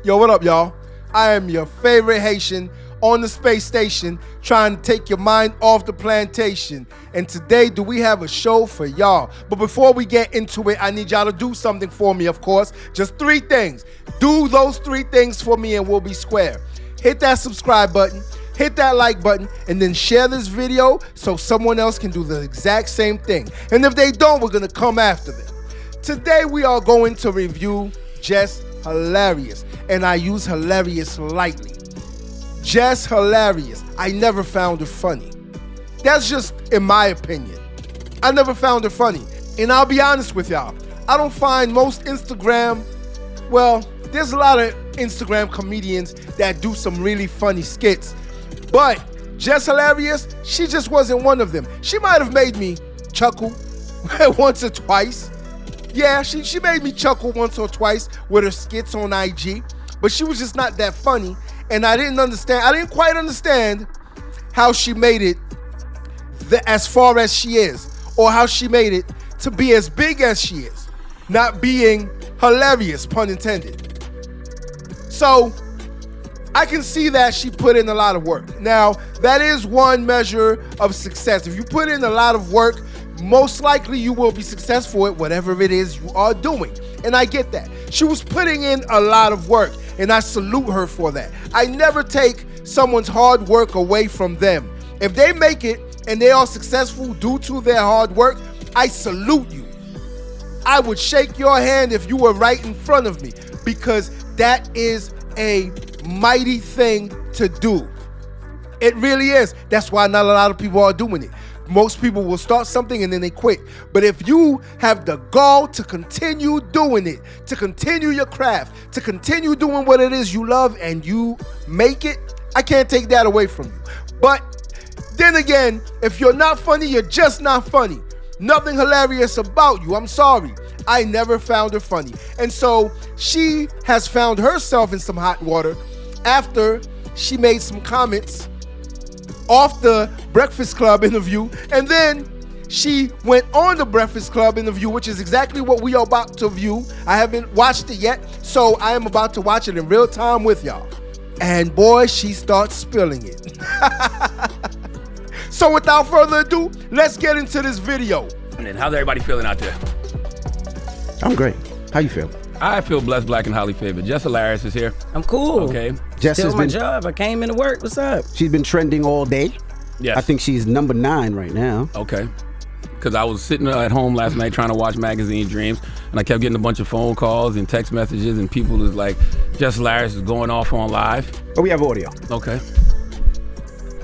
Yo, what up, y'all? I am your favorite Haitian on the space station trying to take your mind off the plantation. And today, do we have a show for y'all? But before we get into it, I need y'all to do something for me, of course. Just 3 things. Do those 3 things for me and we'll be square. Hit that subscribe button, hit that like button, and then share this video so someone else can do the exact same thing. And if they don't, we're gonna come after them. Today, we are going to review Jess Hilarious, and I use hilarious lightly. Jess Hilarious. I never found her funny. That's just in my opinion. I never found her funny. And I'll be honest with y'all, I don't find most Instagram, well, there's a lot of Instagram comedians that do some really funny skits, but Jess Hilarious, she just wasn't one of them. She might have made me chuckle once or twice. Yeah, she made me chuckle once or twice with her skits on IG, but she was just not that funny, and I didn't quite understand how she made it as far as she is, or how she made it to be as big as she is, not being hilarious, pun intended. So, I can see that she put in a lot of work. Now, that is one measure of success. If you put in a lot of work, most likely you will be successful at whatever it is you are doing. And I get that. She was putting in a lot of work, and I salute her for that. I never take someone's hard work away from them. If they make it and they are successful due to their hard work, I salute you. I would shake your hand if you were right in front of me, because that is a mighty thing to do. It really is. That's why not a lot of people are doing it. Most people will start something and then they quit. But if you have the gall to continue doing it, to continue your craft, to continue doing what it is you love and you make it, I can't take that away from you. But then again, if you're not funny, you're just not funny. Nothing hilarious about you. I'm sorry. I never found her funny. And so she has found herself in some hot water after she made some comments off the Breakfast Club interview, and then she went on the Breakfast Club interview, which is exactly what we are about to view. I haven't watched it yet, so I am about to watch it in real time with y'all. And boy, she starts spilling it. So without further ado, let's get into this video. And how's everybody feeling out there? I'm great. How you feel? I feel blessed, black, and highly favored. Jess Hilarious is here. I'm cool. Okay. Jess Still has my been, job. I came into work. What's up? she's been trending all day. Yes. I think she's number 9 right now. Okay. Because I was sitting at home last night trying to watch Magazine Dreams, and I kept getting a bunch of phone calls and text messages, and people was like, Jess Hilarious is going off on live. But we have audio. Okay.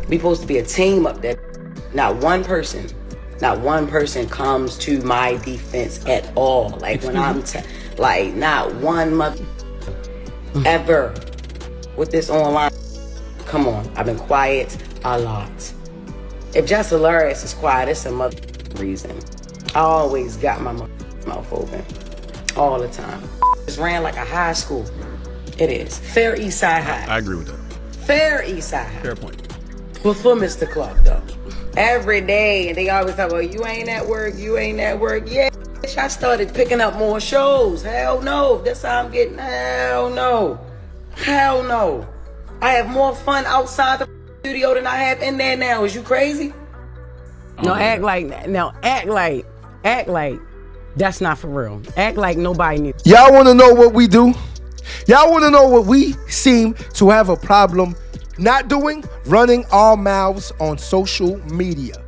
We supposed to be a team up there. Not one person comes to my defense at all. Like when I'm, like not one mother ever with this online. Come on, I've been quiet a lot. If Jess Hilarious is quiet, it's a mother reason. I always got my mouth open, all the time. It's ran like a high school. It is. Fair East Side High. I agree with that. Fair East Side High. Fair point. Before Mr. Clark, though. Every day, they always talk about, you ain't at work, you ain't at work. Yeah, bitch, I started picking up more shows. Hell no. That's how I'm getting. Hell no. Hell no. I have more fun outside the studio than I have in there now. Is you crazy? No, act like that's not for real. Act like nobody needs. Y'all want to know what we do? Y'all want to know what we seem to have a problem not doing? Running our mouths on social media.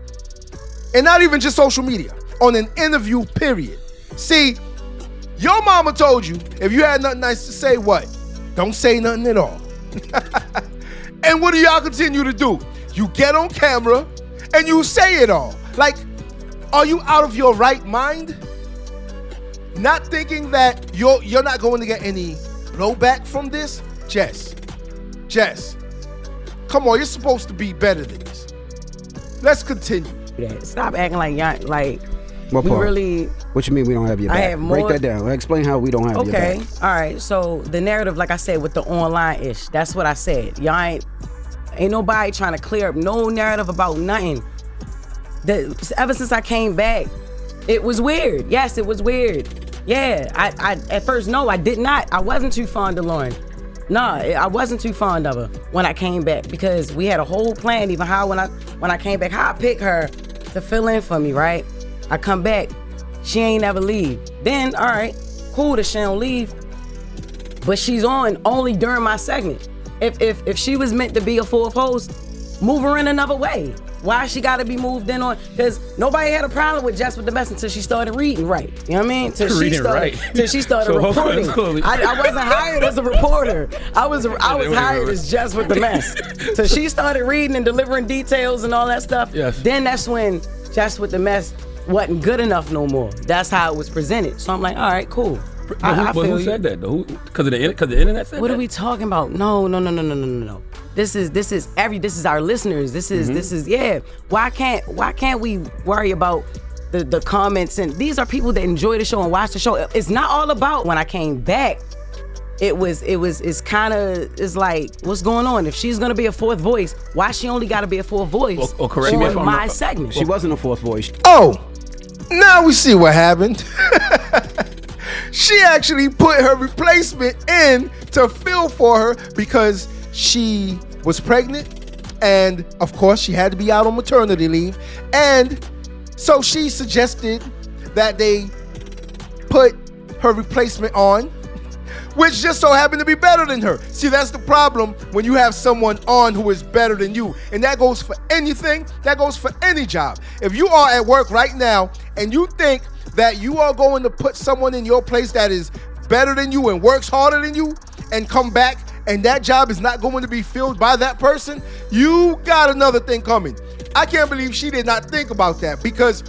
And not even just social media, on an interview, period. See, your mama told you if you had nothing nice to say, what? Don't say nothing at all. And what do y'all continue to do? You get on camera and you say it all. Like, are you out of your right mind? Not thinking that you're not going to get any blowback from this? Jess, come on, you're supposed to be better than this. Let's continue. Stop acting like y'all, like What we part? really. What you mean we don't have your back? I have more. Break that down. Explain how we don't have your back. Okay, all right. So the narrative, like I said, with the online ish, that's what I said. Y'all ain't nobody trying to clear up no narrative about nothing. Ever since I came back, it was weird. Yes, it was weird. Yeah, I at first, no, I did not. I wasn't too fond of Lauren. Nah, I wasn't too fond of her when I came back because we had a whole plan. Even how when I came back, how I picked her to fill in for me. Right, I come back, she ain't never leave. Then all right, cool that she don't leave, but she's on only during my segment. If she was meant to be a fourth host, move her in another way. Why she gotta be moved in on? Because nobody had a problem with Jess with the Mess until she started reading right. You know what I mean? Till she started So, reporting. I wasn't hired as a reporter. I was hired as Jess with the Mess. So she started reading and delivering details and all that stuff. Yes. Then that's when Jess with the Mess wasn't good enough no more. That's how it was presented. So I'm like, all right, cool. But who said that though? Because the internet said that? What are we talking about? No. This is our listeners. This is yeah. Why can't we worry about the comments? And these are people that enjoy the show and watch the show. It's not all about when I came back. It's like, what's going on? If she's gonna be a fourth voice, why she only gotta be a fourth voice or correct me if on I'm my wrong. segment? She wasn't a fourth voice. Oh, now we see what happened. She actually put her replacement in to fill for her because she was pregnant, and of course she had to be out on maternity leave, and so she suggested that they put her replacement on, which just so happened to be better than her. See, that's the problem when you have someone on who is better than you, and that goes for anything, that goes for any job. If you are at work right now and you think that you are going to put someone in your place that is better than you and works harder than you and come back and that job is not going to be filled by that person, you got another thing coming. I can't believe she did not think about that because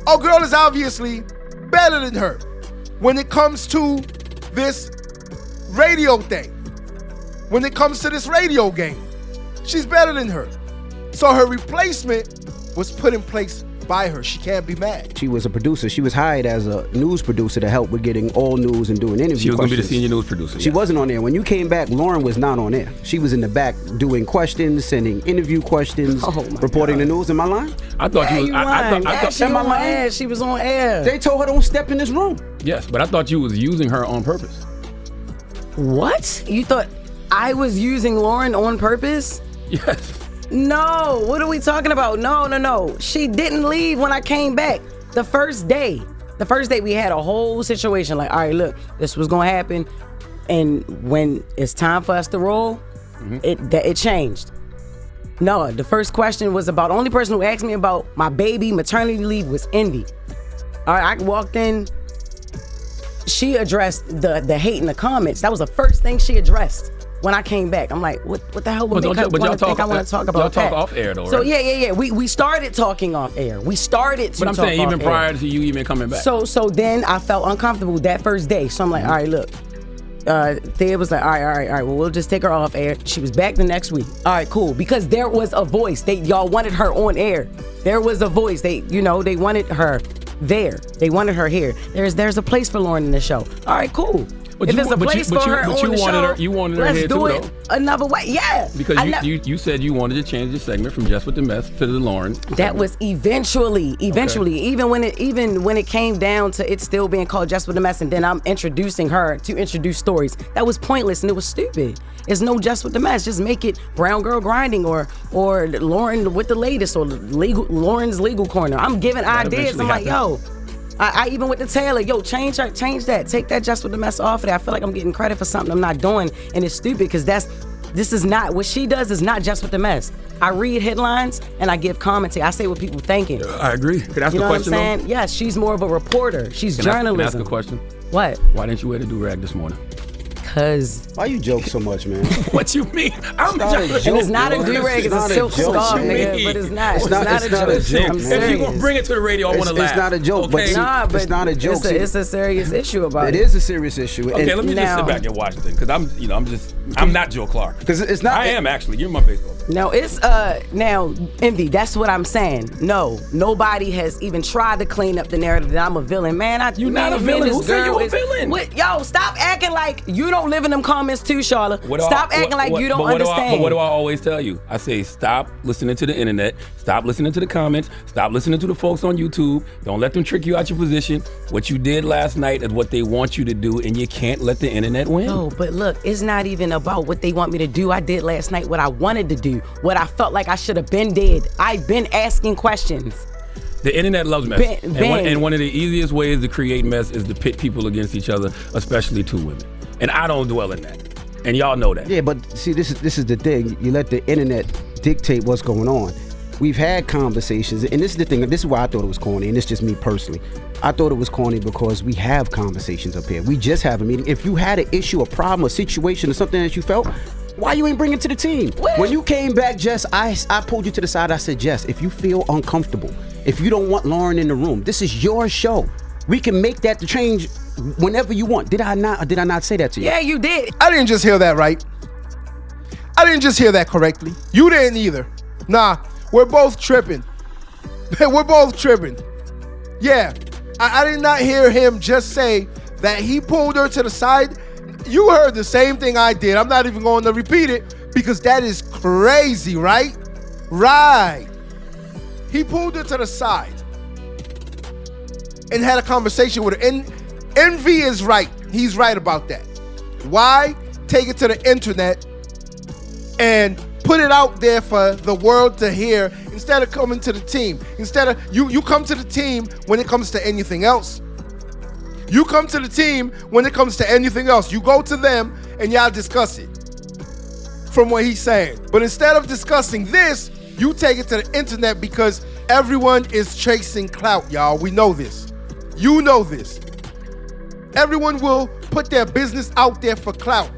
a girl is obviously better than her when it comes to this radio thing. When it comes to this radio game, she's better than her. So her replacement was put in place by her. She can't be mad. She was a producer. She was hired as a news producer to help with getting all news and doing interviews. She was going to be the senior news producer. She wasn't on there. When you came back, Lauren was not on air. She was in the back doing questions, sending interview questions, reporting the news. Am I lying? I thought you was. I thought she was on air. She was on air. They told her don't step in this room. Yes, but I thought you was using her on purpose. What? You thought I was using Lauren on purpose? Yes. No, what are we talking about? No. She didn't leave when I came back. The first day we had a whole situation like, all right, look, this was gonna happen. And when it's time for us to roll, it changed. No, the first question was about, the only person who asked me about my baby maternity leave was Envy. All right, I walked in, she addressed the hate in the comments. That was the first thing she addressed. When I came back, I'm like, what the hell would make her want to think I want to talk about that? Y'all talk off air though, right? So yeah. We started talking off air. We started to But I'm talk saying even off prior air. to you even coming back. So then I felt uncomfortable that first day. So I'm like, all right, look. Thea was like, all right. Well, we'll just take her off air. She was back the next week. All right, cool. Because there was a voice. Y'all wanted her on air. There was a voice. They wanted her there. They wanted her here. There's a place for Lauren in the show. All right, cool. If there's a place for her on the show, you wanted her let's here do too, it though. Another way. Yeah. Because you said you wanted to change the segment from Jess with the Mess to the Lauren. That was eventually. Okay. Even when it came down to it still being called Jess with the Mess, and then I'm introducing her to introduce stories. That was pointless and it was stupid. It's no Jess with the Mess. Just make it Brown Girl Grinding or Lauren with the latest or Lauren's Legal Corner. I'm giving ideas. I'm like, yo. I even with the Taylor, change that. Take that Jess with the Mess off of there. I feel like I'm getting credit for something I'm not doing, and it's stupid because this is not what she does. Is not Jess with the Mess. I read headlines and I give commentary. I say what people thinking. I agree. Can I ask a question? You know what I'm saying? Yes, she's more of a reporter. She's journalism. Can I ask a question? What? Why didn't you wear the do-rag this morning? Cause why you joke so much, man? What you mean? I'm and it's not a do-rag, it's a silk scarf, nigga. But it's not. It's not a joke. I'm serious. If you gonna bring it to the radio, I want to laugh. It's not a joke, but it's not a joke. It's a serious issue about it. It is a serious issue. Okay, let me just sit back and watch it then, because I'm not Joe Clark. Because it's not. I am actually. You're my baseball player. No, it's now Envy. That's what I'm saying. No, nobody has even tried to clean up the narrative that I'm a villain. Man, You're not a villain. Who said you a villain? Yo, stop acting like you don't live in them comments too, Charlotte. Stop acting like you don't understand. But what do I always tell you? I say stop listening to the internet. Stop listening to the comments. Stop listening to the folks on YouTube. Don't let them trick you out your position. What you did last night is what they want you to do, and you can't let the internet win. No, but look, it's not even about what they want me to do. I did last night what I wanted to do. What I felt like I should have been did. I've been asking questions. The internet loves mess. And one of the easiest ways to create mess is to pit people against each other, especially two women. And I don't dwell in that. And y'all know that. Yeah, but see, this is the thing. You let the internet dictate what's going on. We've had conversations, and this is the thing. This is why I thought it was corny, and it's just me personally. I thought it was corny because we have conversations up here. We just have a meeting. If you had an issue, a problem, a situation, or something that you felt, why you ain't bring it to the team? When you came back, Jess, I pulled you to the side. I said, Jess, if you feel uncomfortable, if you don't want Lauren in the room, this is your show. We can make that the change whenever you want. Did I not say that to you? Yeah, you did. I didn't just hear that right. I didn't just hear that correctly. You didn't either. Nah, we're both tripping. We're both tripping. Yeah, I did not hear him just say that he pulled her to the side. You heard the same thing I did. I'm not even going to repeat it because that is crazy, right? Right. He pulled her to the side and had a conversation with her. And Envy is right. He's right about that. Why take it to the internet and put it out there for the world to hear instead of coming to the team? Instead of you come to the team when it comes to anything else. You come to the team when it comes to anything else. You go to them and y'all discuss it from what he's saying. But instead of discussing this, you take it to the internet because everyone is chasing clout, y'all. We know this. You know this. Everyone will put their business out there for clout.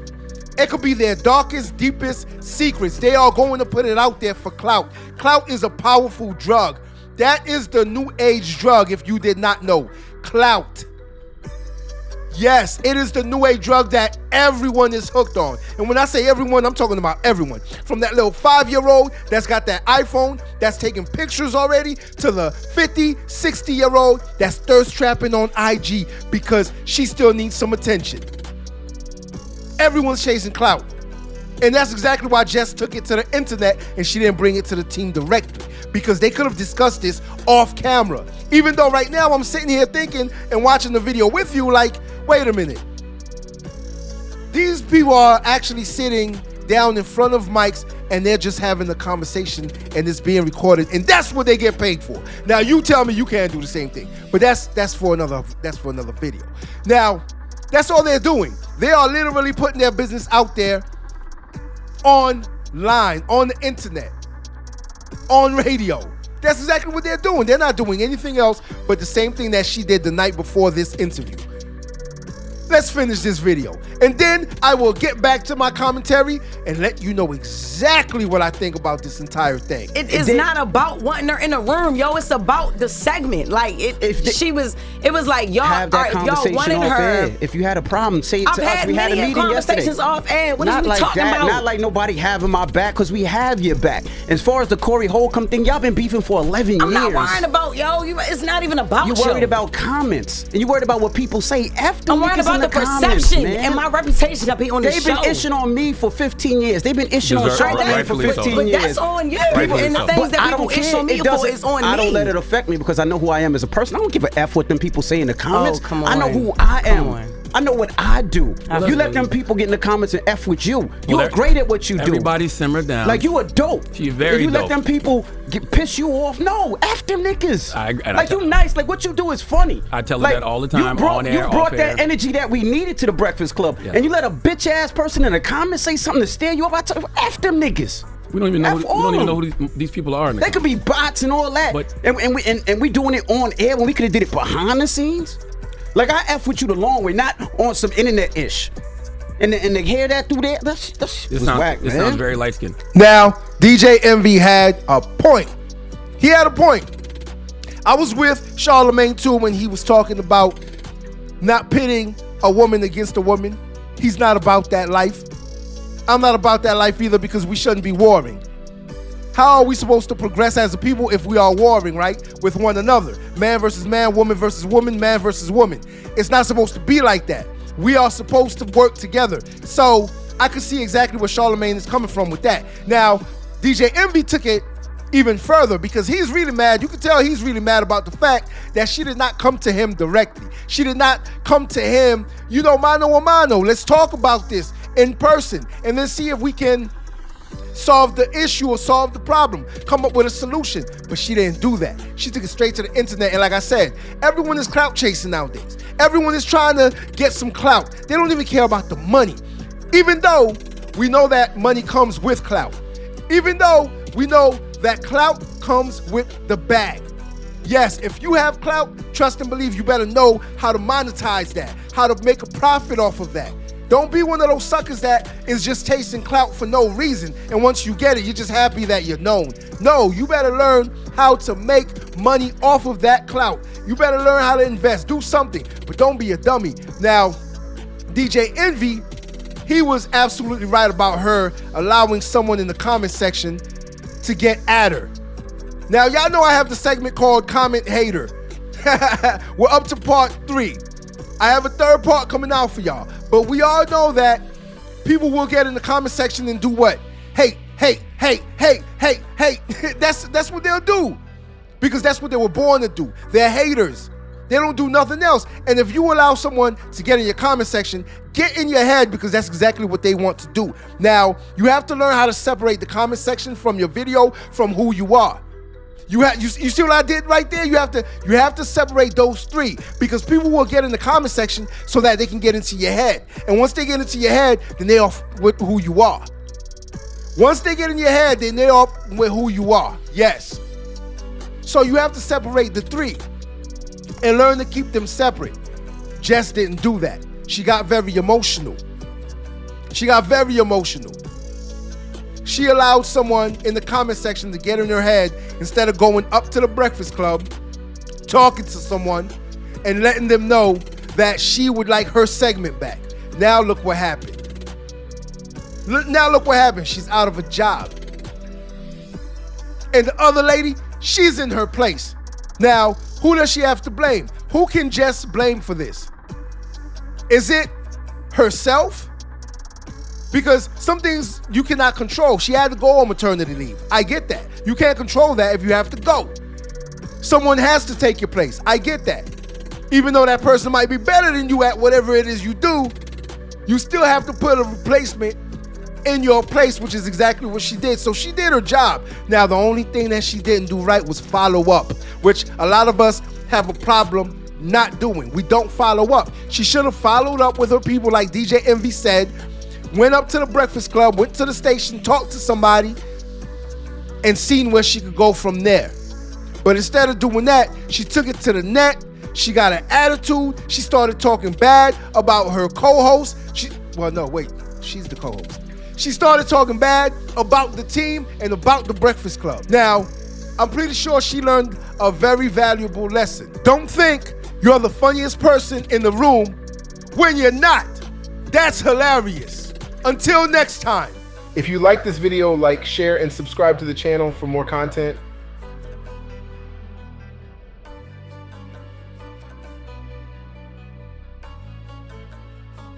It could be their darkest, deepest secrets. They are going to put it out there for clout. Clout is a powerful drug. That is the new age drug, if you did not know. Clout. Yes, it is the new age drug that everyone is hooked on. And when I say everyone, I'm talking about everyone. From that little 5-year-old that's got that iPhone that's taking pictures already to the 50, 60-year-old that's thirst trapping on IG because she still needs some attention. Everyone's chasing clout. And that's exactly why Jess took it to the internet and she didn't bring it to the team directly, because they could have discussed this off camera. Even though right now I'm sitting here thinking and watching the video with you like, wait a minute. These people are actually sitting down in front of mics and they're just having a conversation and it's being recorded, and that's what they get paid for. Now you tell me you can't do the same thing, but that's for another video. Now, that's all they're doing. They are literally putting their business out there online, on the internet, on radio. That's exactly what they're doing. They're not doing anything else but the same thing that she did the night before this interview. Let's finish this video, and then I will get back to my commentary and let you know exactly what I think about this entire thing. It is not about wanting her in a room, yo. It's about the segment. Like it was like y'all. Have that conversation y'all wanted off her. air. If you had a problem, say it to us. We had a meeting conversations yesterday. Off air. What not is we like talking that. about? Not like nobody having my back, because we have your back. As far as the Corey Holcomb thing, y'all been beefing for 11 years. I'm not worried about it's not even about you. You're worried about comments, and you're worried about what people say after. I'm worried about the perception and my reputation up here on the show. They've been ishing on me for 15 years. They've been ishing on Charlamagne for 15 years. But that's on you. And the things that people ish on me for is on me. I don't let it affect me because I know who I am as a person. I don't give a F what them people say in the comments. Oh, come on. I know who I am. I know what I do. You let them people get in the comments and F with you. You're great at what you do. Everybody simmer down. Like, you a dope. She's very you dope. let them people piss you off. No, F them niggas. You nice. Like, what you do is funny. I tell her that all the time, on air, You brought off that air. energy that we needed to the Breakfast Club. Yeah. And you let a bitch ass person in the comments say something to steer you up. I tell you, F them niggas. We don't even know who these people are. They could be bots and all that. But, and we doing it on air when we could have did it behind the scenes. Like, I F with you the long way, not on some internet-ish. And to hear that through there, that was whack, man. It sounds very light-skinned. Now, DJ Envy had a point. He had a point. I was with Charlamagne too when he was talking about not pitting a woman against a woman. He's not about that life. I'm not about that life either, because we shouldn't be warring. How are we supposed to progress as a people if we are warring, right, with one another? Man versus man, woman versus woman, man versus woman. It's not supposed to be like that. We are supposed to work together. So I can see exactly where Charlamagne is coming from with that. Now, DJ Envy took it even further because he's really mad. You can tell he's really mad about the fact that she did not come to him directly. She did not come to him, mano a mano. Let's talk about this in person and then see if we can solve the issue or solve the problem, come up with a solution. But she didn't do that. She took it straight to the internet. And like I said, everyone is clout chasing nowadays. Everyone is trying to get some clout. They don't even care about the money. Even though we know that money comes with clout. Even though we know that clout comes with the bag. Yes, if you have clout, trust and believe, you better know how to monetize that, how to make a profit off of that. Don't be one of those suckers that is just chasing clout for no reason. And once you get it, you're just happy that you're known. No, you better learn how to make money off of that clout. You better learn how to invest, do something, but don't be a dummy. Now, DJ Envy, he was absolutely right about her allowing someone in the comment section to get at her. Now, y'all know I have the segment called Comment Hater. We're up to part 3. I have a third part coming out for y'all. But we all know that people will get in the comment section and do what? Hate. That's what they'll do. Because that's what they were born to do. They're haters. They don't do nothing else. And if you allow someone to get in your comment section, get in your head because that's exactly what they want to do. Now, you have to learn how to separate the comment section from your video from who you are. You see what I did right there? You have to separate those 3 because people will get in the comment section so that they can get into your head. And once they get into your head, then they're off with who you are. Once they get in your head, then they're off with who you are. Yes. So you have to separate the 3 and learn to keep them separate. Jess didn't do that. She got very emotional. She allowed someone in the comment section to get in her head instead of going up to the Breakfast Club, talking to someone, and letting them know that she would like her segment back. Now look what happened. She's out of a job. And the other lady, she's in her place. Now, who does she have to blame? Who can Jess blame for this? Is it herself? Because some things you cannot control. She had to go on maternity leave. I get that. You can't control that if you have to go. Someone has to take your place. I get that. Even though that person might be better than you at whatever it is you do, you still have to put a replacement in your place, which is exactly what she did. So she did her job. Now, the only thing that she didn't do right was follow up, which a lot of us have a problem not doing. We don't follow up. She should have followed up with her people like DJ Envy said, went up to the Breakfast Club, went to the station, talked to somebody, and seen where she could go from there. But instead of doing that, she took it to the net. She got an attitude. She started talking bad about her co-host. She's the co-host. She started talking bad about the team and about the Breakfast Club. Now, I'm pretty sure she learned a very valuable lesson. Don't think you're the funniest person in the room when you're not. That's hilarious. Until next time. If you like this video, like, share, and subscribe to the channel for more content.